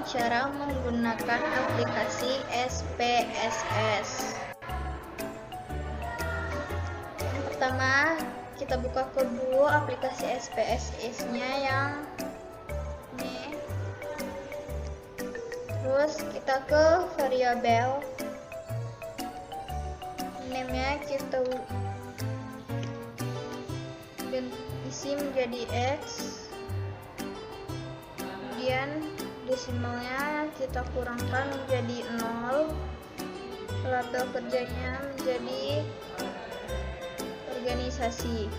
cara menggunakan aplikasi SPSS. Yang pertama, kita buka dulu aplikasi SPSS-nya yang ini. Terus kita ke variabel, name-nya kita isi menjadi X, kemudian desimalnya kita kurangkan menjadi 0, label kerjanya menjadi organisasi,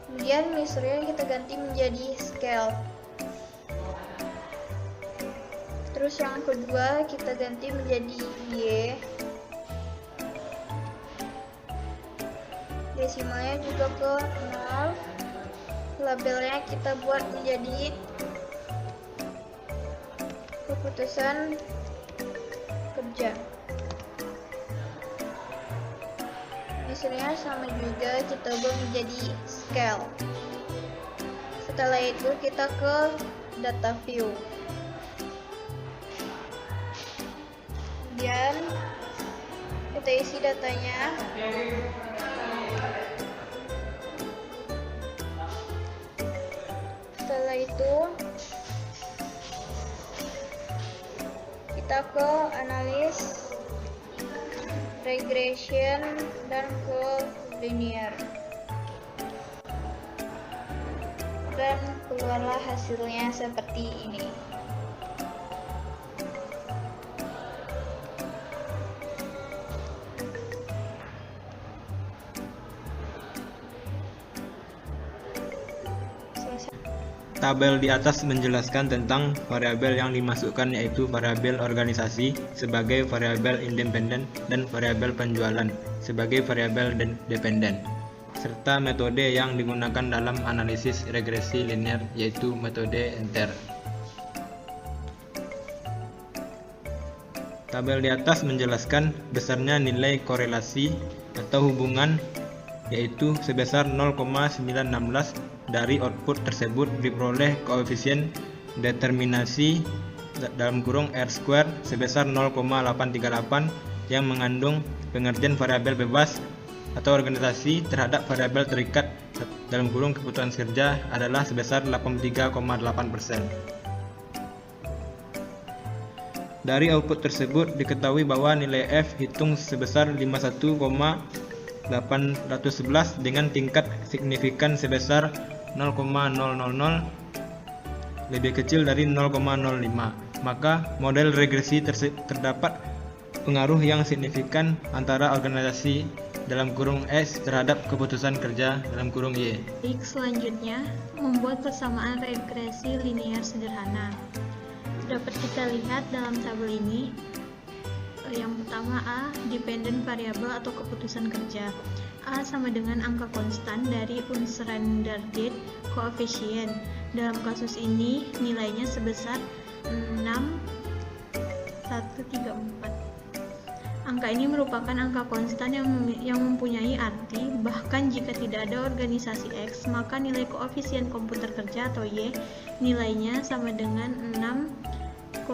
kemudian misalnya kita ganti menjadi scale. Terus yang kedua kita ganti menjadi Y, desimalnya juga ke 0, labelnya kita buat menjadi keputusan kerja. Misalnya sama juga kita buat menjadi scale. Setelah itu kita ke data view, kemudian kita isi datanya. Setelah itu kita ke analis, regression, dan ke linear, dan keluarlah hasilnya seperti ini. Tabel di atas menjelaskan tentang variabel yang dimasukkan, yaitu variabel organisasi sebagai variabel independen dan variabel penjualan sebagai variabel dependen, serta metode yang digunakan dalam analisis regresi linear, yaitu metode enter. Tabel di atas menjelaskan besarnya nilai korelasi atau hubungan, yaitu sebesar 0,916 dari output tersebut diperoleh koefisien determinasi dalam kurung R² sebesar 0,838 yang mengandung pengertian variabel bebas atau organisasi terhadap variabel terikat dalam kurung keputusan kerja adalah sebesar 83,8%. Dari output tersebut diketahui bahwa nilai F hitung sebesar 51,811 dengan tingkat signifikan sebesar 0,000 lebih kecil dari 0,05. Maka model regresi terdapat pengaruh yang signifikan antara organisasi dalam kurung S terhadap keputusan kerja dalam kurung Y. Baik, selanjutnya membuat persamaan regresi linear sederhana. Dapat kita lihat dalam tabel ini. Yang pertama A, dependent variable atau keputusan kerja. A sama dengan angka konstan dari unsurrounded coefficient. Dalam kasus ini nilainya sebesar 6,134. Angka ini merupakan angka konstan yang mempunyai arti bahkan jika tidak ada organisasi X, maka nilai koefisien komputer kerja atau Y nilainya sama dengan 6,134.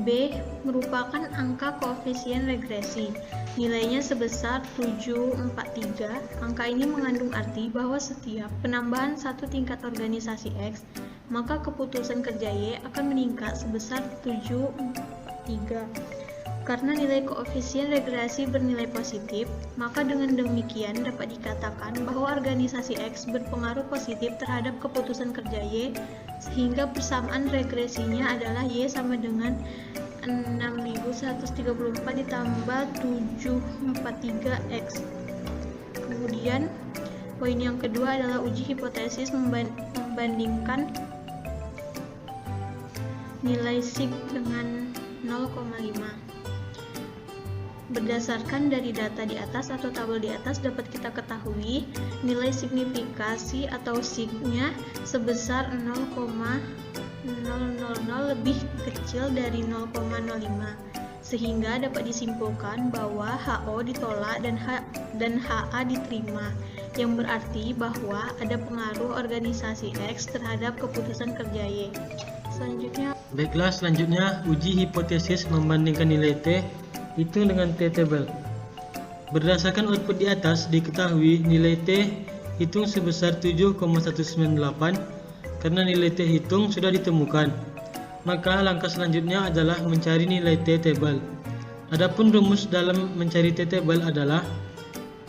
B merupakan angka koefisien regresi, nilainya sebesar 743. Angka ini mengandung arti bahwa setiap penambahan satu tingkat organisasi X, maka keputusan kerja Y akan meningkat sebesar 743. Karena nilai koefisien regresi bernilai positif, maka dengan demikian dapat dikatakan bahwa organisasi X berpengaruh positif terhadap keputusan kerja Y, sehingga persamaan regresinya adalah Y sama dengan 6134 ditambah 743X. Kemudian poin yang kedua adalah uji hipotesis membandingkan nilai sig dengan 0,5. Berdasarkan dari data di atas atau tabel di atas dapat kita ketahui nilai signifikasi atau sig-nya sebesar 0,000 lebih kecil dari 0,05, sehingga dapat disimpulkan bahwa HO ditolak dan HA diterima. yang berarti bahwa ada pengaruh organisasi X terhadap keputusan kerja Y. Baiklah, selanjutnya uji hipotesis membandingkan nilai T hitung dengan T-table. Berdasarkan output di atas, diketahui nilai T hitung sebesar 7,198 karena nilai T hitung sudah ditemukan. Maka langkah selanjutnya adalah mencari nilai T-table. Adapun rumus dalam mencari T-table adalah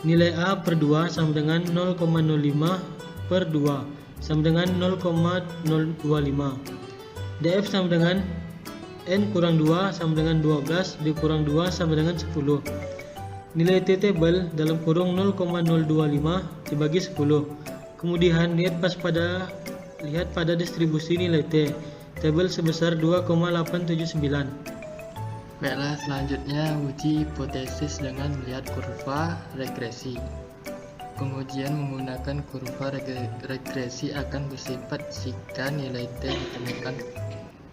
nilai A per 2 sama dengan 0,05 per 2 sama dengan 0,025. DF sama dengan N kurang 2 sama dengan 12 dikurang 2 sama dengan 10. Nilai T-table dalam kurung 0,025 dibagi 10. Kemudian lihat pada distribusi nilai T. Table sebesar 2,879. Baiklah, selanjutnya uji hipotesis dengan melihat kurva regresi. Pengujian menggunakan kurva regresi akan bersifat jika nilai T ditemukan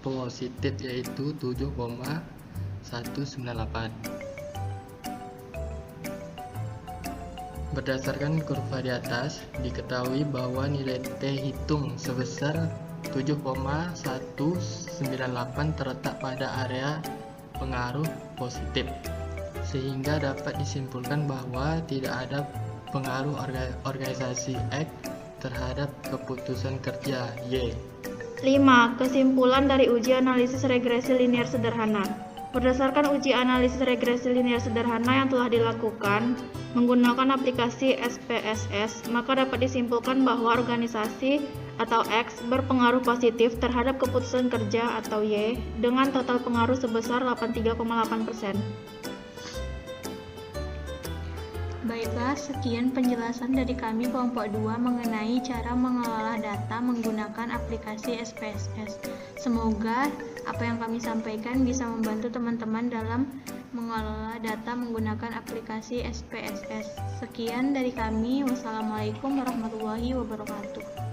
positif, yaitu 7,198. Berdasarkan kurva di atas, diketahui bahwa nilai T hitung sebesar 7,198 terletak pada area pengaruh positif, sehingga dapat disimpulkan bahwa tidak ada pengaruh organisasi X terhadap keputusan kerja Y. 5. Kesimpulan dari uji analisis regresi linear sederhana. Berdasarkan uji analisis regresi linear sederhana yang telah dilakukan menggunakan aplikasi SPSS, maka dapat disimpulkan bahwa organisasi atau X berpengaruh positif terhadap keputusan kerja atau Y dengan total pengaruh sebesar 83,8%. Baiklah, sekian penjelasan dari kami kelompok 2 mengenai cara mengelola data menggunakan aplikasi SPSS. Semoga apa yang kami sampaikan bisa membantu teman-teman dalam mengelola data menggunakan aplikasi SPSS. Sekian dari kami. Wassalamualaikum warahmatullahi wabarakatuh.